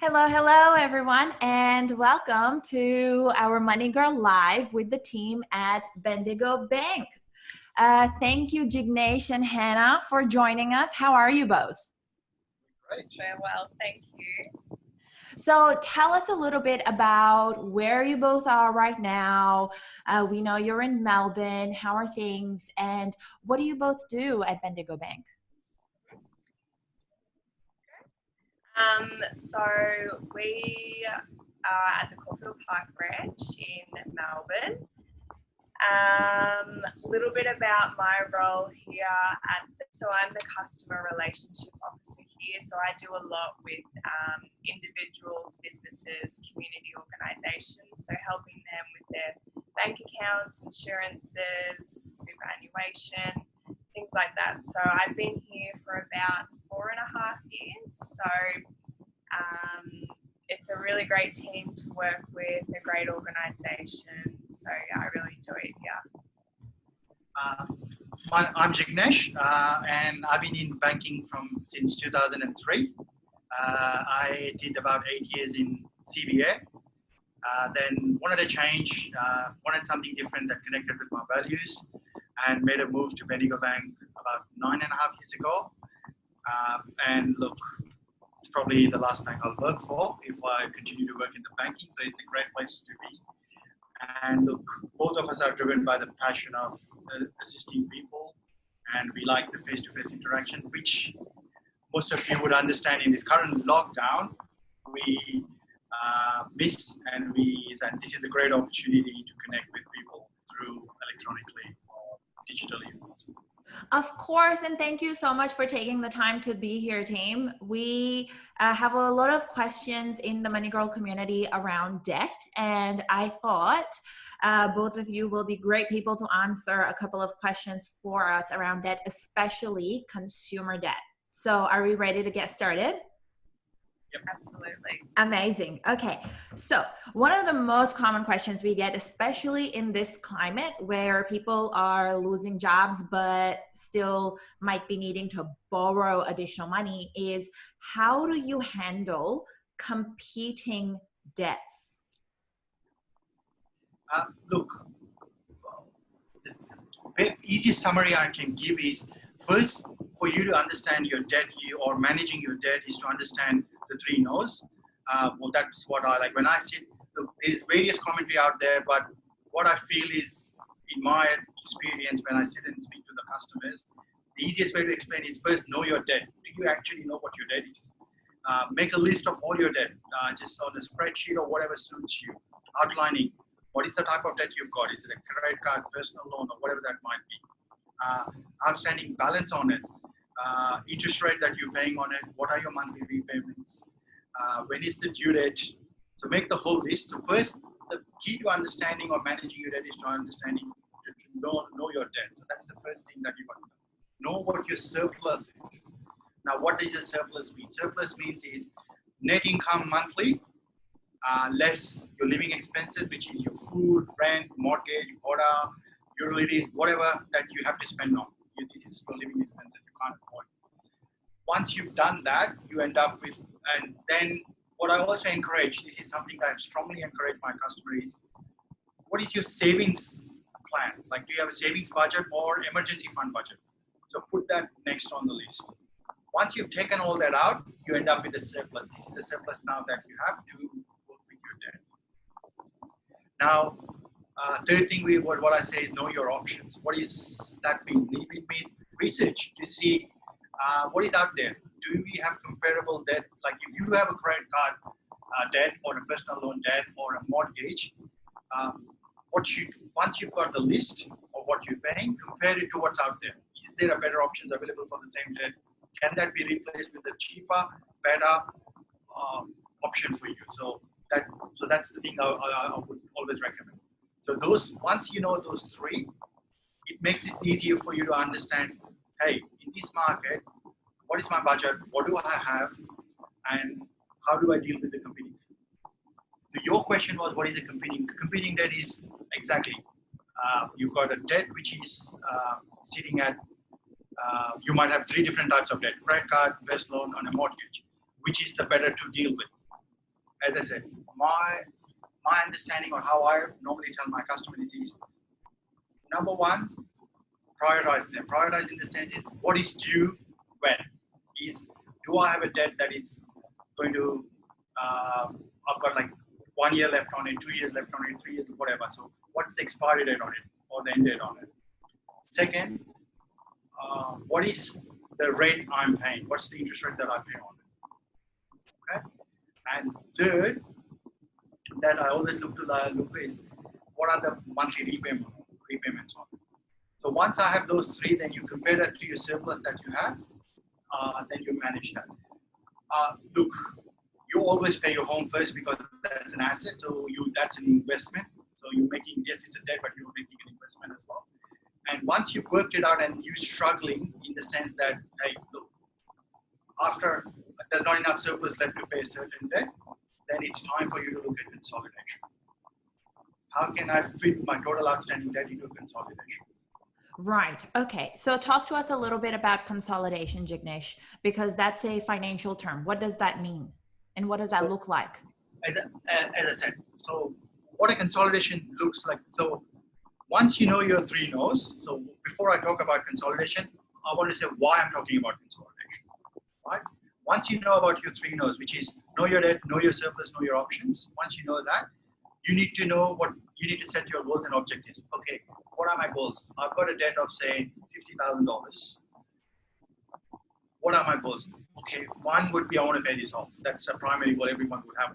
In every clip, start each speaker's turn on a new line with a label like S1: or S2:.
S1: Hello, hello, everyone, and welcome to our Money Girl Live with the team at Bendigo Bank. Thank you, Jignesh and Hannah, for joining us. How are you both?
S2: Great.
S3: Very well, thank you.
S1: So tell us a little bit about where you both are right now. We know you're in Melbourne. How are things? And what do you both do at Bendigo Bank?
S3: So we are at the Caulfield Park Branch in Melbourne. A little bit about my role here so I'm the customer relationship officer here. So I do a lot with individuals, businesses, community organisations. So helping them with their bank accounts, insurances, superannuation, things like that. So I've been here for about 4.5 years. So it's a really great team to work with, a great organisation. So yeah, I really enjoy it here.
S2: I'm Jignesh, and I've been in banking since 2003. I did about 8 years in CBA. Then wanted a change, wanted something different that connected with my values, and made a move to Bendigo Bank about 9.5 years ago. And look, it's probably the last bank I'll work for if I continue to work in the banking. So it's a great place to be. And look, both of us are driven by the passion of assisting people, and we like the face-to-face interaction, which most of you would understand in this current lockdown we miss, and this is a great opportunity to connect with people through electronically or digitally.
S1: Of course, and thank you so much for taking the time to be here, team. We have a lot of questions in the Money Girl community around debt, and I thought both of you will be great people to answer a couple of questions for us around debt, especially consumer debt. So are we ready to get started?
S3: Yep. Absolutely.
S1: Amazing. Okay. So one of the most common questions we get, especially in this climate where people are losing jobs, but still might be needing to borrow additional money, is how do you handle competing debts?
S2: Look, the easiest summary I can give is, first, for you to understand your debt or managing your debt is to understand the 3 no's. Well, that's what I like. When I sit, there's various commentary out there, but what I feel is, in my experience, when I sit and speak to the customers, the easiest way to explain is, first, know your debt. Do you actually know what your debt is? Make a list of all your debt, just on a spreadsheet or whatever suits you, outlining what is the type of debt you've got. Is it a credit card, personal loan, or whatever that might be? Outstanding balance on it, interest rate that you're paying on it, what are your monthly repayments, when is the due date. So make the whole list. So first, the key to understanding or managing your debt is to know your debt. So that's the first thing that you want to know what your surplus is. Now, what does a surplus mean? Surplus means is net income monthly, less your living expenses, which is your food, rent, mortgage, water, utilities, whatever that you have to spend on. This is your living expenses you can't avoid. Once you've done that, you end up with, and then what I also encourage, this is something that I strongly encourage my customers, is what is your savings plan? Like, do you have a savings budget or emergency fund budget? So put that next on the list. Once you've taken all that out, you end up with a surplus. This is a surplus now that you have to work with your debt. Now, third thing, what I say is know your options. What does that mean? It means research to see what is out there. Do we have comparable debt? Like, if you have a credit card debt or a personal loan debt or a mortgage, once you've got the list of what you're paying, compare it to what's out there. Is there a better options available for the same debt? Can that be replaced with a cheaper, better option for you? So that's the thing I would always recommend. So once you know those 3, it makes it easier for you to understand, hey, in this market, what is my budget? What do I have? And how do I deal with the competing? So your question was, what is a competing debt? Is exactly, you've got a debt which is sitting at, you might have 3 different types of debt: credit card, personal loan, and a mortgage. Which is the better to deal with? as I said, my understanding or how I normally tell my customers is, number one, prioritize them. Prioritize in the sense is what is due when? Do I have a debt that is going to, I've got like 1 year left on it, 2 years left on it, 3 years, whatever. So what's the expiry date on it or the end date on it? Second, what is the rate I'm paying? What's the interest rate that I pay on it? Okay. And third, that I always look is what are the monthly repayments on it. So once I have those three, then you compare that to your surplus that you have, then you manage that. Look, you always pay your home first because that's an asset, so that's an investment. So you're making, yes, it's a debt, but you're making an investment as well. And once you've worked it out and you're struggling in the sense that, hey, look, after there's not enough surplus left to pay a certain debt, then it's time for you to look at consolidation. How can I fit my total outstanding debt into consolidation?
S1: Right. Okay. So talk to us a little bit about consolidation, Jignesh, because that's a financial term. What does that mean? And what does that look like?
S2: As I said, so what a consolidation looks like. So once you know your three no's, so before I talk about consolidation, I want to say why I'm talking about consolidation, right? Once you know about your three no's, which is know your debt, know your surplus, know your options. Once you know that, you need to know what you need to set your goals and objectives. Okay, what are my goals? I've got a debt of say $50,000. What are my goals? Okay, one would be I want to pay this off. That's a primary goal everyone would have.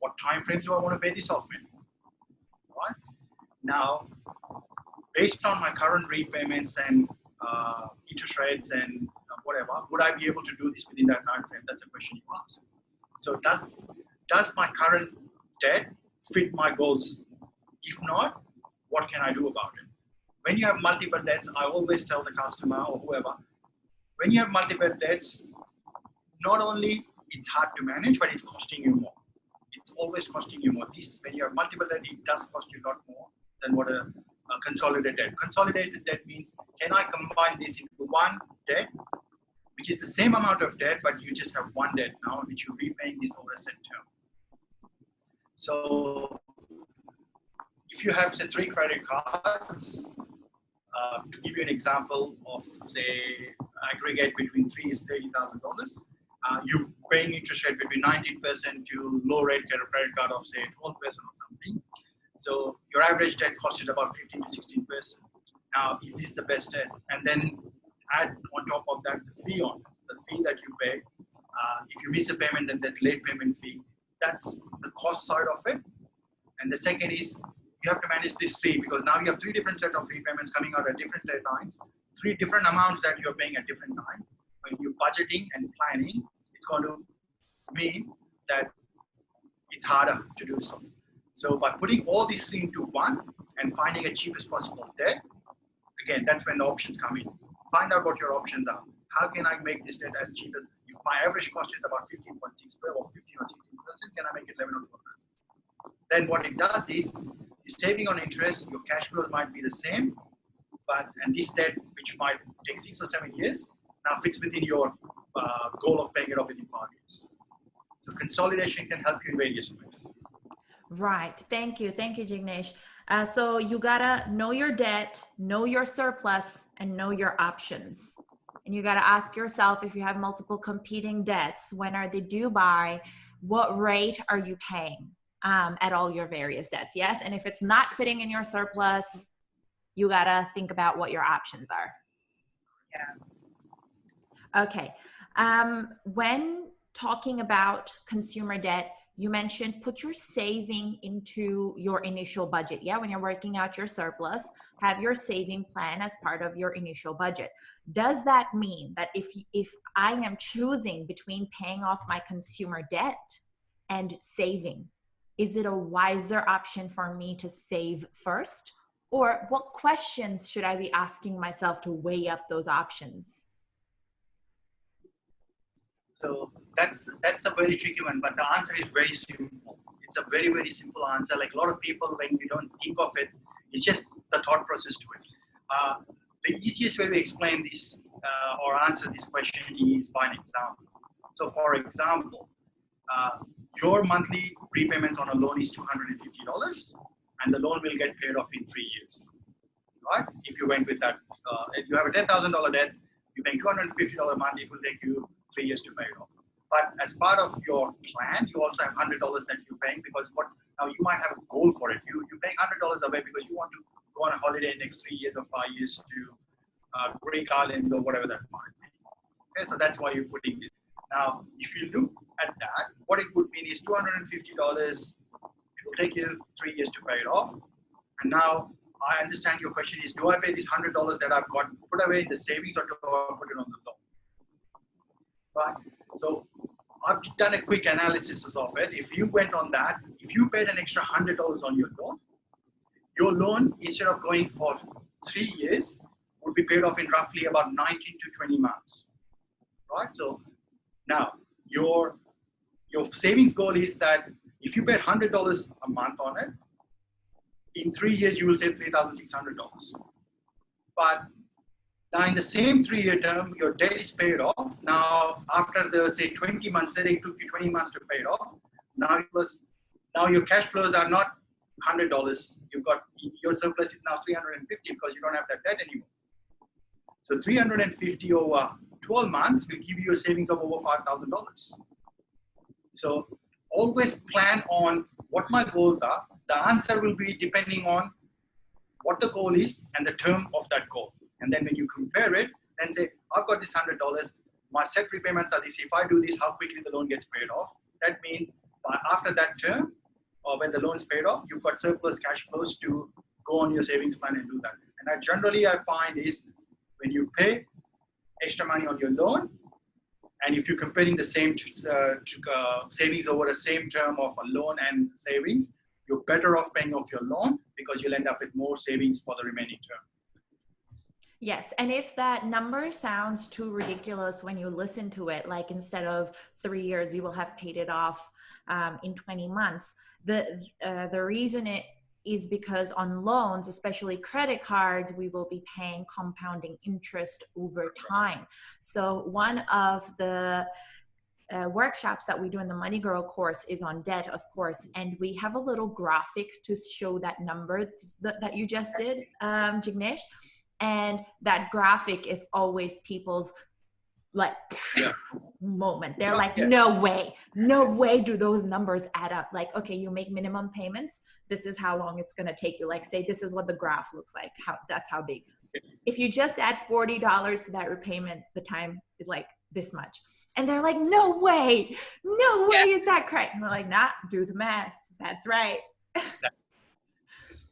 S2: What time frames do I want to pay this off in? Right? Now, based on my current repayments and interest rates and whatever, would I be able to do this within that time frame? That's a question you ask. So does my current debt fit my goals? If not, what can I do about it? When you have multiple debts, I always tell the customer or whoever, when you have multiple debts, not only it's hard to manage, but it's costing you more. It's always costing you more. When you have multiple debt, it does cost you a lot more than what a consolidated debt. Consolidated debt means, can I combine this into one debt, which is the same amount of debt, but you just have one debt now, which you're repaying this over a set term. So if you have, say, 3 credit cards, to give you an example of, say, aggregate between 3 is $30,000, you're paying interest rate between 19% to low rate credit card of, say, 12% or something. So your average debt cost is about 15 to 16%. Now, is this the best debt? And then add on top of that the fee that you pay. If you miss a payment, then that late payment fee. That's the cost side of it. And the second is you have to manage these three, because now you have 3 different set of repayments coming out at different times, 3 different amounts that you're paying at different times. When you're budgeting and planning, it's going to mean that it's harder to do so. So by putting all these 3 into one and finding a cheapest possible debt, again, that's when the options come in. Find out what your options are. How can I make this debt as cheap as, if my average cost is about 15.6% or 15 or 16%, can I make it 11 or 12%? Then what it does is, you're saving on interest, your cash flows might be the same, and this debt, which might take 6 or 7 years, now fits within your goal of paying it off within 5 years. So consolidation can help you in various ways.
S1: Right. Thank you. Thank you, Jignesh. So you gotta know your debt, know your surplus, and know your options. And you gotta ask yourself, if you have multiple competing debts, when are they due by? What rate are you paying at all your various debts? Yes. And if it's not fitting in your surplus, you gotta think about what your options are.
S3: Yeah.
S1: Okay. When talking about consumer debt, you mentioned put your saving into your initial budget. Yeah, when you're working out your surplus, have your saving plan as part of your initial budget. Does that mean that if I am choosing between paying off my consumer debt and saving, is it a wiser option for me to save first? Or what questions should I be asking myself to weigh up those options?
S2: So that's a very tricky one, but the answer is very simple. It's a very, very simple answer. Like a lot of people, when you don't think of it, it's just the thought process to it. The easiest way to explain this or answer this question is by an example. So for example, your monthly prepayments on a loan is $250, and the loan will get paid off in 3 years, right? If you went with that, if you have a $10,000 debt, you're paying $250 a month, it will take you 3 years to pay it off. But as part of your plan, you also have $100 that you're paying because now you might have a goal for it. You're paying $100 away because you want to go on a holiday in the next 3 years or 5 years to Greek island or whatever that might be. Okay, so that's why you're putting it. Now, if you look at that, what it would mean is $250. It will take you 3 years to pay it off. And now I understand your question is, do I pay this $100 that I've got put away in the savings or do I put it on the loan? Right. So I've done a quick analysis of it. If you went on that, if you paid an extra $100 on your loan, instead of going for 3 years, would be paid off in roughly about 19 to 20 months. Right. So now your savings goal is that if you paid $100 a month on it, in 3 years you will save $3,600. But now in the same 3-year term, your debt is paid off. Now after the say 20 months, say it took you 20 months to pay it off. Now your cash flows are not $100. You've got your surplus is now $350 because you don't have that debt anymore. So $350 over 12 months will give you a savings of over $5,000. So always plan on what my goals are. The answer will be depending on what the goal is and the term of that goal. And then when you compare it, then say, I've got this $100, my set repayments are this. If I do this, how quickly the loan gets paid off. That means after that term, or when the loan's paid off, you've got surplus cash flows to go on your savings plan and do that. And generally I find is when you pay extra money on your loan, and if you're comparing the same savings over the same term of a loan and savings, you're better off paying off your loan because you'll end up with more savings for the remaining term.
S1: Yes, and if that number sounds too ridiculous when you listen to it, like instead of 3 years, you will have paid it off in 20 months. The reason it is because on loans, especially credit cards, we will be paying compounding interest over time. So one of the workshops that we do in the MoneyGirl course is on debt, of course, and we have a little graphic to show that number that you just did, Jignesh. And that graphic is always people's moment. They're like, no way do those numbers add up. Like, okay, you make minimum payments. This is how long it's going to take you. Like, say, this is what the graph looks like. That's how big. If you just add $40 to that repayment, the time is like this much. And they're like, no way is that correct? And we're like, nah, do the math. That's right.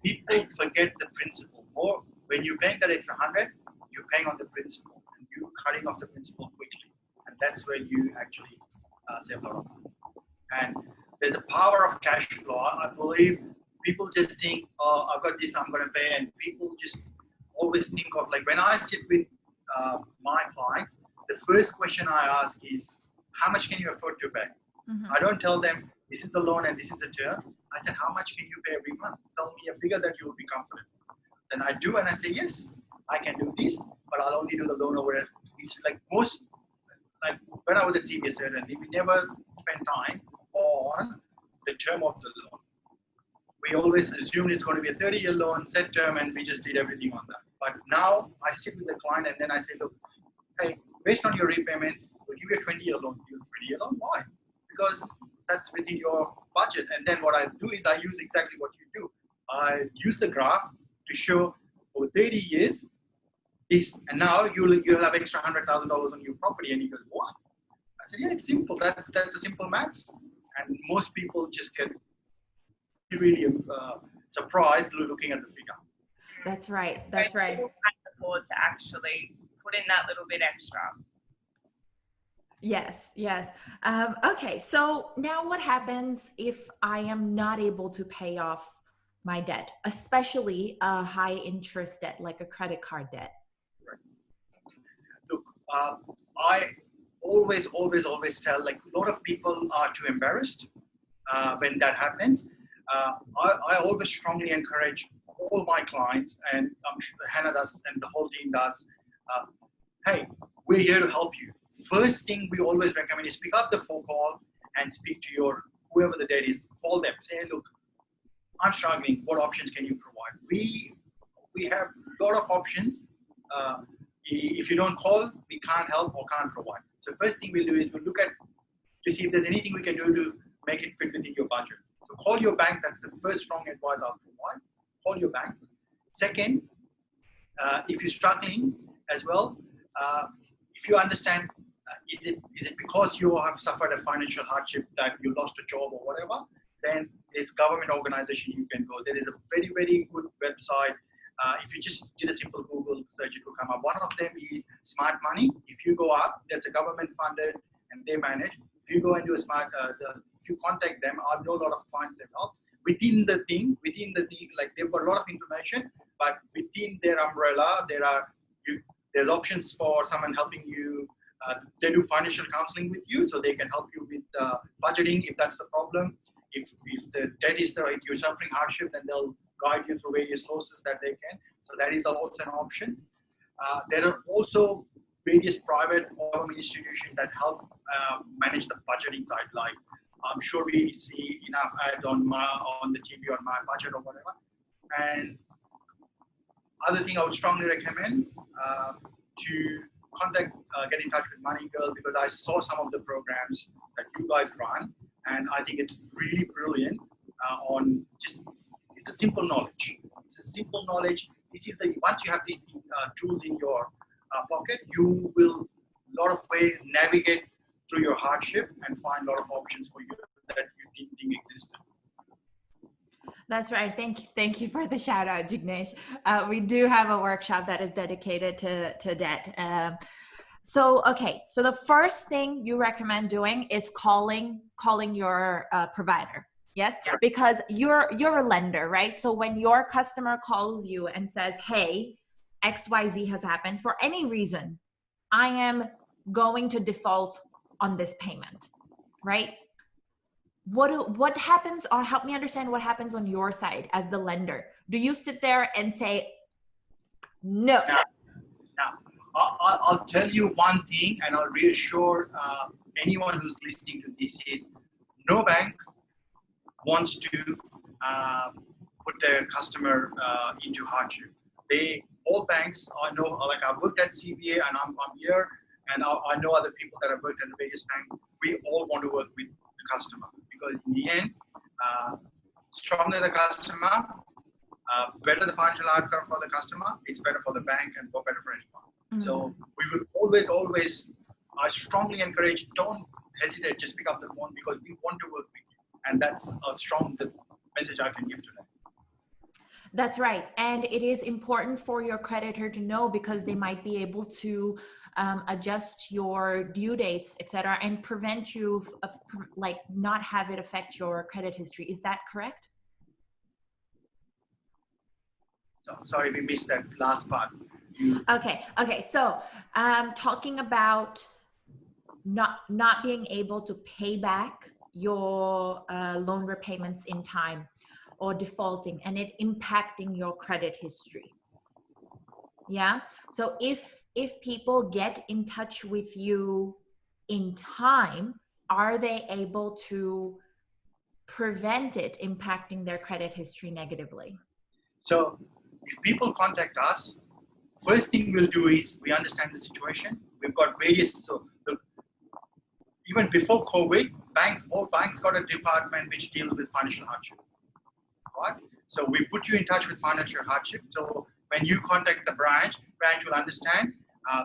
S2: People forget the principle. Or when you're paying that extra 100, you're paying on the principal, and you're cutting off the principal quickly, and that's where you actually save a lot of money. And there's a power of cash flow. I believe people just think, oh, I've got this, I'm going to pay, and people just always think of, like, when I sit with my clients, the first question I ask is, how much can you afford to pay? Mm-hmm. I don't tell them this is the loan and this is the term. I said, how much can you pay every month? Tell me a figure that you will be confident. Then I do, and I say, yes, I can do this, but I'll only do the loan over it. It's like when I was at CBS, and we never spend time on the term of the loan. We always assumed it's going to be a 30-year loan, set term, and we just did everything on that. But now I sit with the client and then I say, look, hey, based on your repayments, we'll give you a 20-year loan. Give you a 20-year loan. Why? Because that's within your budget. And then what I do is I use exactly what you do. I use the graph to show over 30 years this, and now you'll have extra $100,000 on your property. And he goes, what? I said, yeah, it's simple. That's a simple maths. And most people just get really surprised looking at the figure.
S1: That's right. That's right.
S3: People can't afford to actually put in that little bit extra.
S1: Yes. Okay. So now what happens if I am not able to pay off my debt, especially a high interest debt, like a credit card debt?
S2: Right. Look, I always tell, like, a lot of people are too embarrassed when that happens. I always strongly encourage all my clients, and I'm sure Hannah does and the whole team does, hey, we're here to help you. First thing we always recommend is pick up the phone call and speak to your whoever the debt is, call them, say, hey, look, I'm struggling, what options can you provide? We have a lot of options. If you don't call, we can't help or can't provide. So first thing we'll do is we'll look at to see if there's anything we can do to make it fit within your budget. So call your bank. That's the first strong advice I'll provide. Call your bank. Second, if you're struggling as well, if you understand, is it because you have suffered a financial hardship that you lost a job or whatever, then there's government organization you can go. There is a very, very good website. If you just did a simple Google search, it will come up. One of them is Smart Money. If you go up, that's a government funded and they manage. If you go and do a if you contact them, I know a lot of clients that help. Within the thing, like they've got a lot of information, but within their umbrella, there's options for someone helping you. They do financial counseling with you, so they can help you with budgeting if that's the problem. If the debt is if you're suffering hardship, then they'll guide you through various sources that they can. So that is also an option. There are also various private or government institutions that help manage the budgeting side. Like I'm sure we see enough ads on the TV on My Budget or whatever. And other thing I would strongly recommend to get in touch with MoneyGirl, because I saw some of the programs that you guys run, and I think it's really brilliant on just it's a simple knowledge. It's a simple knowledge. This is once you have these tools in your pocket, you will a lot of way navigate through your hardship and find a lot of options for you that you didn't think existed.
S1: That's right. Thank you for the shout out, Jignesh. We do have a workshop that is dedicated to debt. So the first thing you recommend doing is calling your provider. Yes,
S2: Yeah.
S1: because you're a lender, right? So when your customer calls you and says, "Hey, XYZ has happened for any reason, I am going to default on this payment," right? What happens, or help me understand what happens on your side as the lender? Do you sit there and say, no?
S2: Now, I'll tell you one thing, and I'll reassure anyone who's listening to this is no bank wants to put their customer into hardship. All banks, I know, like I've worked at CBA and I'm here, and I know other people that have worked at the various banks. We all want to work with the customer, because in the end, stronger the customer, better the financial outcome for the customer, it's better for the bank and better for anyone. Mm-hmm. So we will always, I strongly encourage, don't hesitate, just pick up the phone, because we want to work with you. And that's a strong message I can give to them.
S1: That's right. And it is important for your creditor to know, because they might be able to adjust your due dates, etc., and prevent you like not have it affect your credit history. Is that correct?
S2: So, sorry, we missed that last part.
S1: Okay. So talking about not being able to pay back your loan repayments in time, or defaulting, and it impacting your credit history. Yeah. So if people get in touch with you in time, are they able to prevent it impacting their credit history negatively?
S2: So if people contact us, first thing we'll do is we understand the situation. We've got various, even before COVID, all banks got a department which deals with financial hardship. Right? So we put you in touch with financial hardship. So when you contact the branch will understand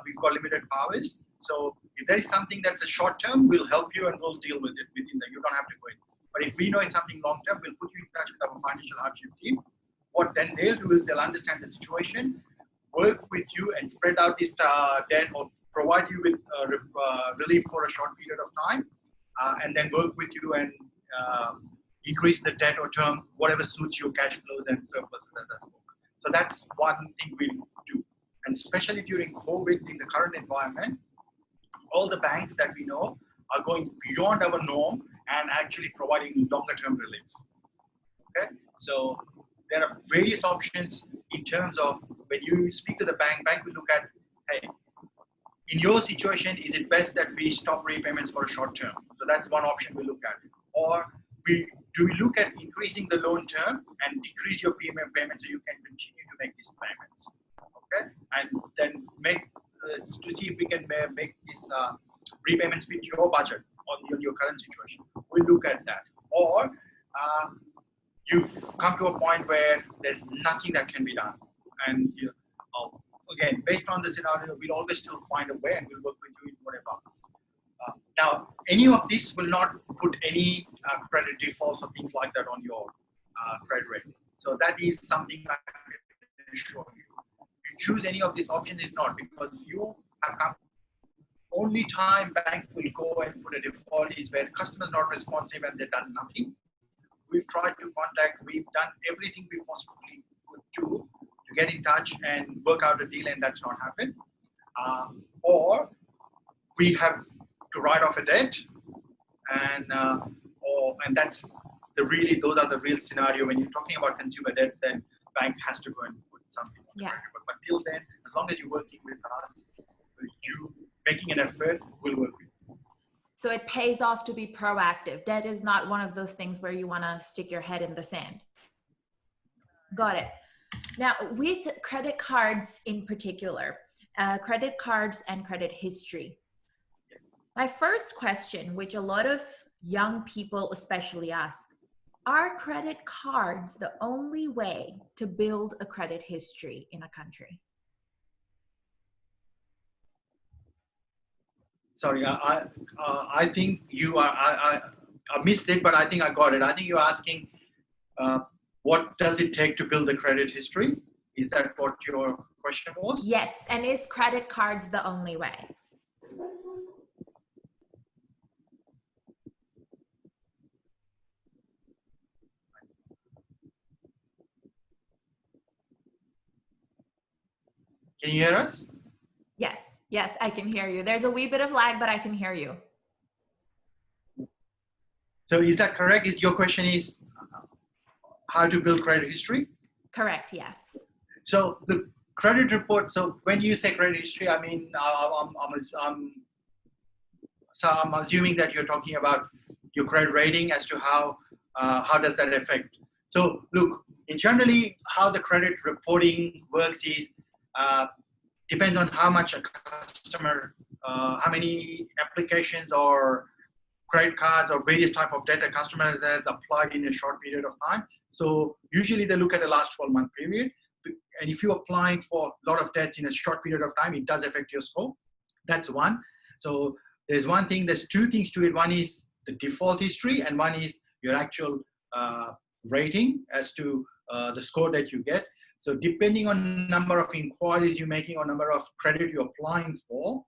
S2: we've got limited powers. So if there is something that's a short term, we'll help you and we'll deal with it within that. You don't have to go in. But if we know it's something long term, we'll put you in touch with our financial hardship team. What then they'll do is they'll understand the situation, work with you and spread out this debt, or provide you with relief for a short period of time, and then work with you and increase the debt or term, whatever suits your cash flows and surpluses at that moment. So that's one thing we do. And especially during COVID, in the current environment, all the banks that we know are going beyond our norm and actually providing longer term relief. Okay, so there are various options in terms of when you speak to the bank will look at, hey, in your situation, is it best that we stop repayments for a short term? So that's one option we look at. Or do we look at increasing the loan term and decrease your premium payment so you can continue to make these payments, okay? And then make to see if we can make these repayments fit your budget on your current situation. We'll look at that. Or you've come to a point where there's nothing that can be done, and again, based on the scenario, we'll always still find a way and we'll work with you in whatever. Now, any of this will not put any credit defaults or things like that on your credit rating. So that is something I can assure you. You choose any of these options is not, because you have come. Only time bank will go and put a default is where the customer is not responsive and they've done nothing. We've tried to contact, we've done everything we possibly could do to get in touch and work out a deal, and that's not happened. Or we have to write off a debt, and that's those are the real scenario. When you're talking about consumer debt, then bank has to go and put something on the credit. But till then, as long as you're working with us, you making an effort, we'll work with you.
S1: So it pays off to be proactive. Debt is not one of those things where you want to stick your head in the sand. Got it. Now, with credit cards in particular, credit cards and credit history, my first question, which a lot of young people especially ask, are credit cards the only way to build a credit history in a country?
S2: Sorry, I think you are, I missed it, but I think I got it. I think you're asking, what does it take to build a credit history? Is that what your question was?
S1: Yes, and is credit cards the only way?
S2: Can you hear us?
S1: Yes, yes, I can hear you. There's a wee bit of lag, but I can hear you.
S2: So is that correct? Is your question is how to build credit history?
S1: Correct, yes.
S2: So the credit report, so when you say credit history, I mean, I'm assuming that you're talking about your credit rating as to how does that affect. So look, generally how the credit reporting works is, depends on how much a customer, how many applications or credit cards or various type of debt a customer has applied in a short period of time. So usually they look at the last 12-month period. And if you're applying for a lot of debts in a short period of time, it does affect your score. That's one. So there's two things to it. One is the default history, and one is your actual rating as to the score that you get. So depending on number of inquiries you're making or number of credit you're applying for,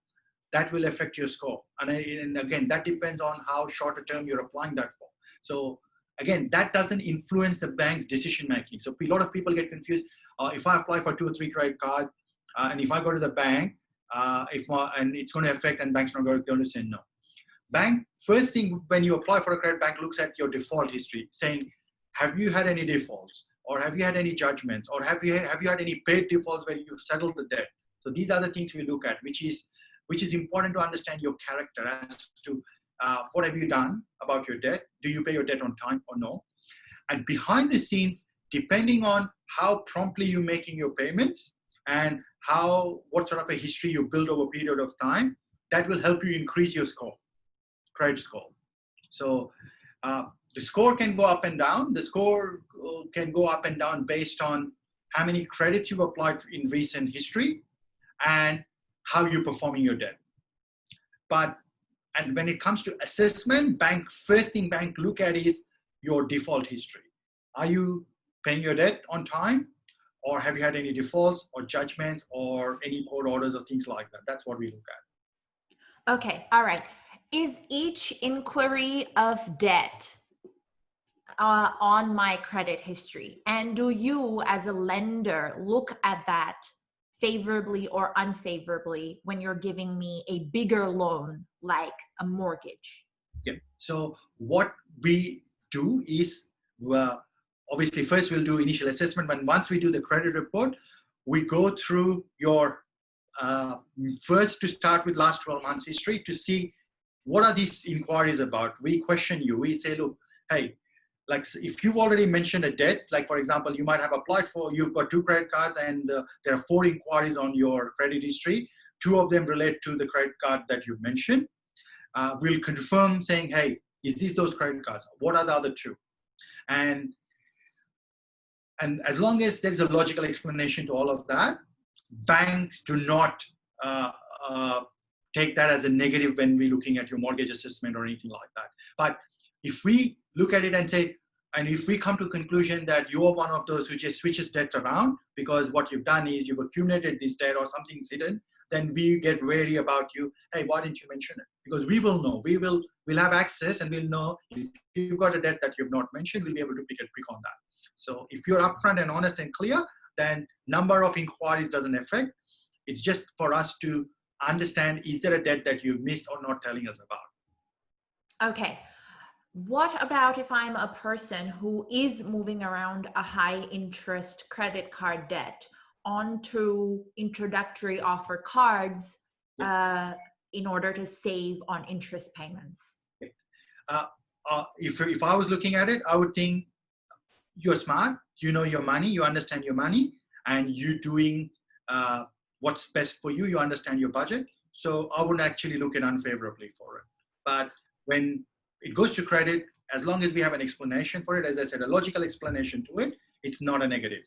S2: that will affect your score. And again, that depends on how short a term you're applying that for. So again, that doesn't influence the bank's decision making. So a lot of people get confused. If I apply for 2 or 3 credit cards, and if I go to the bank, and it's going to affect, and bank's not going to say no. Bank, first thing when you apply for a credit, bank looks at your default history, saying, have you had any defaults? Or have you had any judgments? Or have you had any paid defaults where you've settled the debt? So these are the things we look at, which is important to understand your character as to what have you done about your debt? Do you pay your debt on time or no? And behind the scenes, depending on how promptly you're making your payments and what sort of a history you build over a period of time, that will help you increase your score, credit score. So the score can go up and down. The score can go up and down based on how many credits you've applied in recent history and how you're performing your debt. And when it comes to assessment, first thing bank look at is your default history. Are you paying your debt on time? Or have you had any defaults or judgments or any court orders or things like that? That's what we look at.
S1: Okay, all right. Is each inquiry of debt on my credit history? And do you as a lender look at that favorably or unfavorably when you're giving me a bigger loan like a mortgage?
S2: Yeah. So what we do is, obviously first we'll do initial assessment. Once we do the credit report, we go through your first to start with last 12 months history to see what are these inquiries about. We question you. We say, look, hey, like if you've already mentioned a debt, like for example, you might have applied for, you've got 2 credit cards and there are 4 inquiries on your credit history. 2 of them relate to the credit card that you've mentioned. We'll confirm saying, hey, is these those credit cards? What are the other 2? And as long as there's a logical explanation to all of that, banks do not take that as a negative when we're looking at your mortgage assessment or anything like that. But if we look at it and say, and if we come to a conclusion that you are one of those who just switches debts around because what you've done is you've accumulated this debt or something's hidden, then we get wary about you. Hey, why didn't you mention it? Because we will know. We'll have access and we'll know if you've got a debt that you've not mentioned, we'll be able to pick on that. So if you're upfront and honest and clear, then number of inquiries doesn't affect. It's just for us to understand, is there a debt that you've missed or not telling us about?
S1: Okay. What about if I'm a person who is moving around a high interest credit card debt onto introductory offer cards in order to save on interest payments?
S2: If I was looking at it, I would think you're smart, you know your money, you understand your money, and you're doing what's best for you, you understand your budget. So I wouldn't actually look at unfavorably for it. But when it goes to credit, as long as we have an explanation for it, as I said, a logical explanation to it, it's not a negative.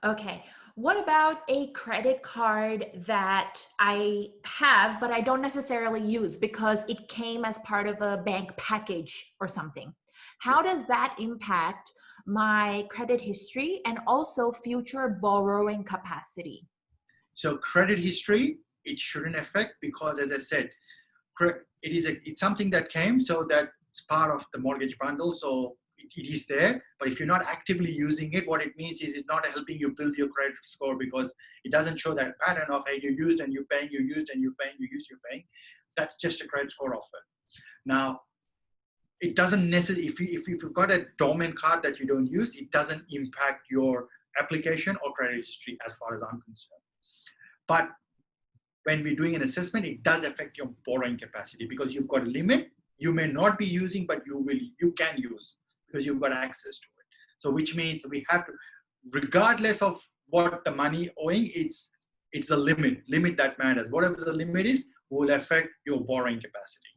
S1: Okay. What about a credit card that I have, but I don't necessarily use because it came as part of a bank package or something? How does that impact my credit history and also future borrowing capacity?
S2: So credit history, it shouldn't affect because, as I said, it's something that came, so that's part of the mortgage bundle. So it is there, but if you're not actively using it, what it means is it's not helping you build your credit score because it doesn't show that pattern of, hey, you used and you're paying, you used and you're paying, you used, you're paying. That's just a credit score offer. Now, it doesn't necessarily, if you've got a dormant card that you don't use, it doesn't impact your application or credit history as far as I'm concerned. But when we're doing an assessment, it does affect your borrowing capacity because you've got a limit. You may not be using, but you can use because you've got access to it. So which means we have to, regardless of what the money owing, it's the limit that matters. Whatever the limit is will affect your borrowing capacity.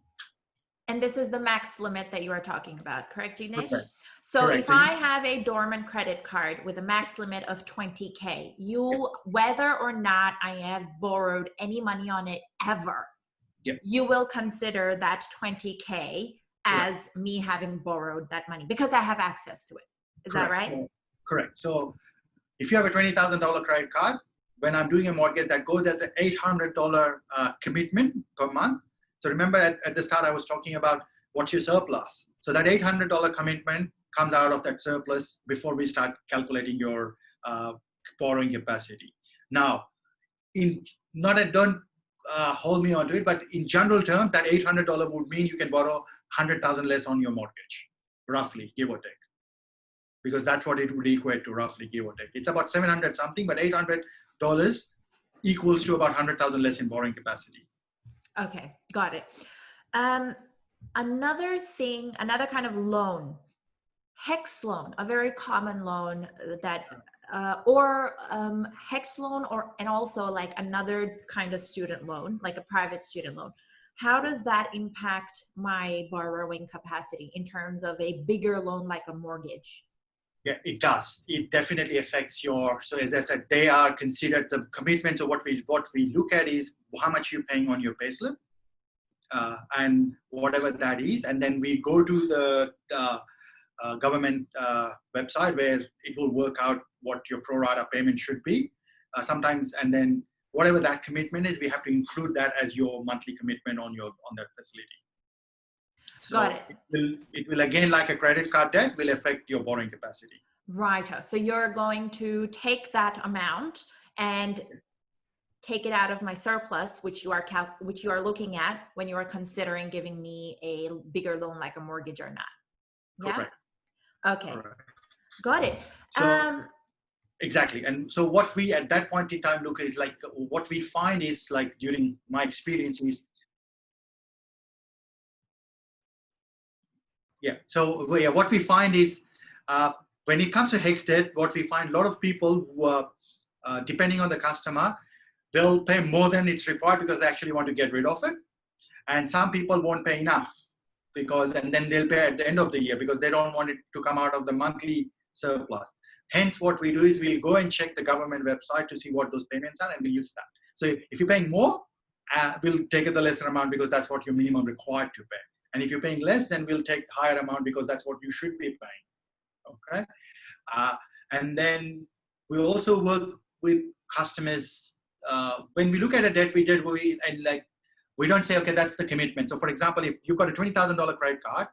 S1: And this is the max limit that you are talking about, correct, Jignesh?
S2: Correct.
S1: So
S2: Correct.
S1: if I have a dormant credit card with a max limit of 20K, whether or not I have borrowed any money on it ever, you will consider that 20K as me having borrowed that money because I have access to it. Is that right?
S2: Correct. So if you have a $20,000 credit card, when I'm doing a mortgage, that goes as an $800 commitment per month. So remember at the start, I was talking about what's your surplus. So that $800 commitment comes out of that surplus before we start calculating your borrowing capacity. Now, don't hold me onto it, but in general terms, that $800 would mean you can borrow $100,000 less on your mortgage, roughly, give or take. Because that's what it would equate to, roughly, give or take. It's about 700 something, but $800 equals to about 100,000 less in borrowing capacity.
S1: Okay, got it. Another kind of loan, HEX loan, a very common loan that, HEX loan, and also like another kind of student loan, like a private student loan. How does that impact my borrowing capacity in terms of a bigger loan like a mortgage?
S2: Yeah, it does. It definitely affects so as I said, they are considered the commitment. So what we look at is how much you're paying on your payslip and whatever that is. And then we go to the government website where it will work out what your pro rata payment should be sometimes. And then whatever that commitment is, we have to include that as your monthly commitment on that facility. So
S1: got it.
S2: It will again, like a credit card debt, will affect your borrowing capacity.
S1: Right. So you're going to take that amount and take it out of my surplus, which you are looking at when you are considering giving me a bigger loan like a mortgage or not.
S2: Correct.
S1: Yeah. Okay.
S2: Correct.
S1: Got it.
S2: So, exactly. And so what we at that point in time look is like what we find is like during my experience is Yeah. So yeah, what we find is when it comes to HEX debt, what we find a lot of people who are, depending on the customer, they'll pay more than it's required because they actually want to get rid of it. And some people won't pay enough and then they'll pay at the end of the year because they don't want it to come out of the monthly surplus. Hence, what we do is we'll go and check the government website to see what those payments are and we use that. So if you're paying more, we'll take the lesser amount because that's what you're minimum required to pay. And if you're paying less, then we'll take the higher amount because that's what you should be paying. Okay. And then we also work with customers. When we look at a debt, we don't say, okay, that's the commitment. So for example, if you've got a $20,000 credit card,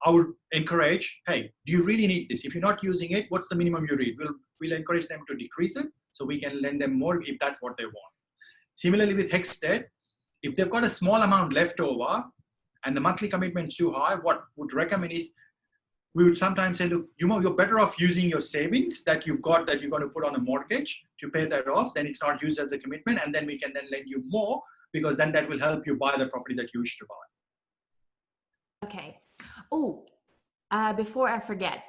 S2: I would encourage, hey, do you really need this? If you're not using it, what's the minimum you need? We'll encourage them to decrease it so we can lend them more if that's what they want. Similarly with HEX debt, if they've got a small amount left over and the monthly commitment is too high, what would recommend is we would sometimes say, look, you're better off using your savings that you've got that you're going to put on a mortgage to pay that off. Then it's not used as a commitment, and then we can then lend you more because then that will help you buy the property that you wish to buy.
S1: Okay. Oh, before I forget,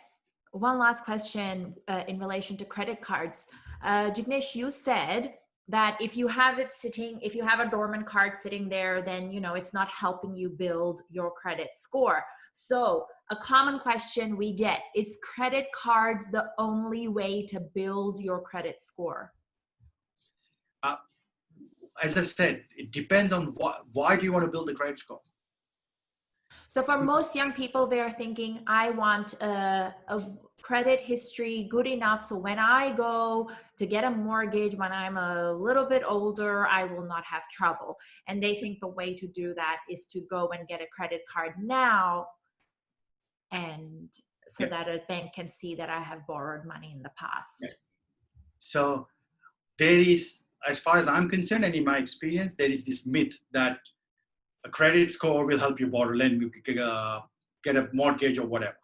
S1: one last question in relation to credit cards. Jignesh, you said that if you have a dormant card sitting there, then, it's not helping you build your credit score. So a common question we get is credit cards the only way to build your credit score?
S2: As I said, it depends on why do you want to build a credit score?
S1: So for most young people, they're thinking, I want a credit history good enough so when I go to get a mortgage when I'm a little bit older, I will not have trouble. And they think the way to do that is to go and get a credit card now, and so that a bank can see that I have borrowed money in the past.
S2: So there is, as far as I'm concerned and in my experience, there is this myth that a credit score will help you get a mortgage or whatever.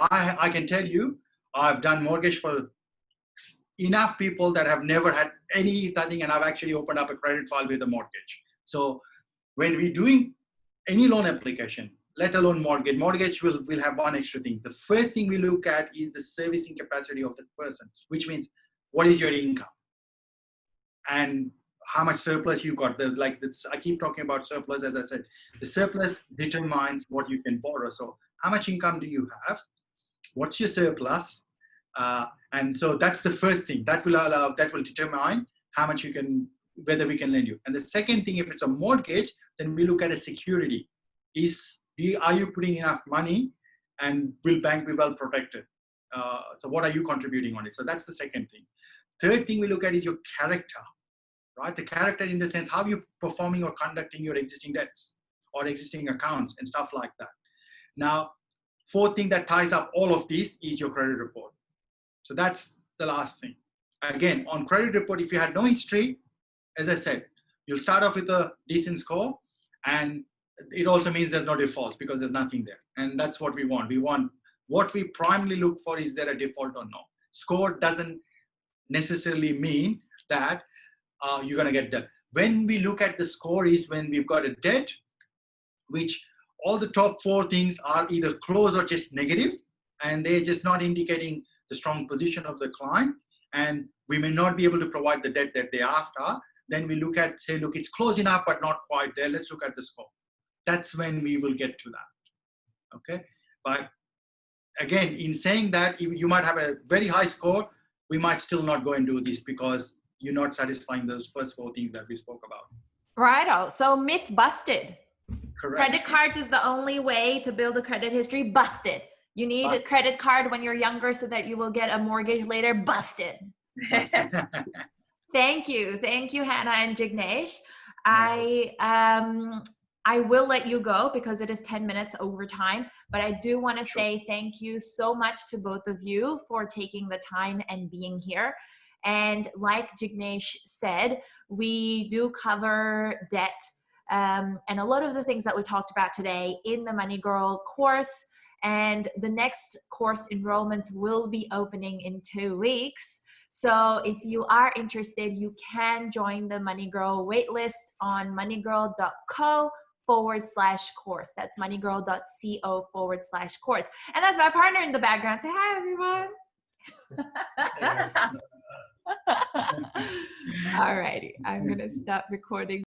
S2: I can tell you, I've done mortgage for enough people that have never had nothing, and I've actually opened up a credit file with a mortgage. So when we're doing any loan application, let alone mortgage will have one extra thing. The first thing we look at is the servicing capacity of the person, which means what is your income and how much surplus you got. I keep talking about surplus. As I said, the surplus determines what you can borrow. So how much income do you have? What's your surplus? And so that's the first thing that will determine how much whether we can lend you. And the second thing, if it's a mortgage, then we look at a security. Are you putting enough money, and will bank be well protected? So what are you contributing on it? So that's the second thing. Third thing we look at is your character, right? The character in the sense, how you're performing or conducting your existing debts or existing accounts and stuff like that. Now, fourth thing that ties up all of this is your credit report. So that's the last thing. Again, on credit report, if you had no history, as I said, you'll start off with a decent score, and it also means there's no defaults because there's nothing there. And that's what we want. What we primarily look for is there a default or no. Score doesn't necessarily mean that you're going to get debt. When we look at the score is when we've got a debt, which all the top four things are either close or just negative, and they're just not indicating the strong position of the client, and we may not be able to provide the debt that they're after. Then we look at, say, look, it's close enough, but not quite there. Let's look at the score. That's when we will get to that. Okay. But again, in saying that, if you might have a very high score, we might still not go and do this because you're not satisfying those first four things that we spoke about.
S1: Righto. So myth busted.
S2: Correct.
S1: Credit cards is the only way to build a credit history. Busted. You need a credit card when you're younger so that you will get a mortgage later. Busted. Thank you, Hannah and Jignesh. I will let you go because it is 10 minutes over time, but I do want to say thank you so much to both of you for taking the time and being here. And like Jignesh said, we do cover debt and a lot of the things that we talked about today in the MoneyGirl course. And the next course enrollments will be opening in 2 weeks. So if you are interested, you can join the MoneyGirl waitlist on moneygirl.co moneygirl.co/course. That's moneygirl.co/course. And that's my partner in the background. Say hi, everyone. All righty. I'm going to stop recording.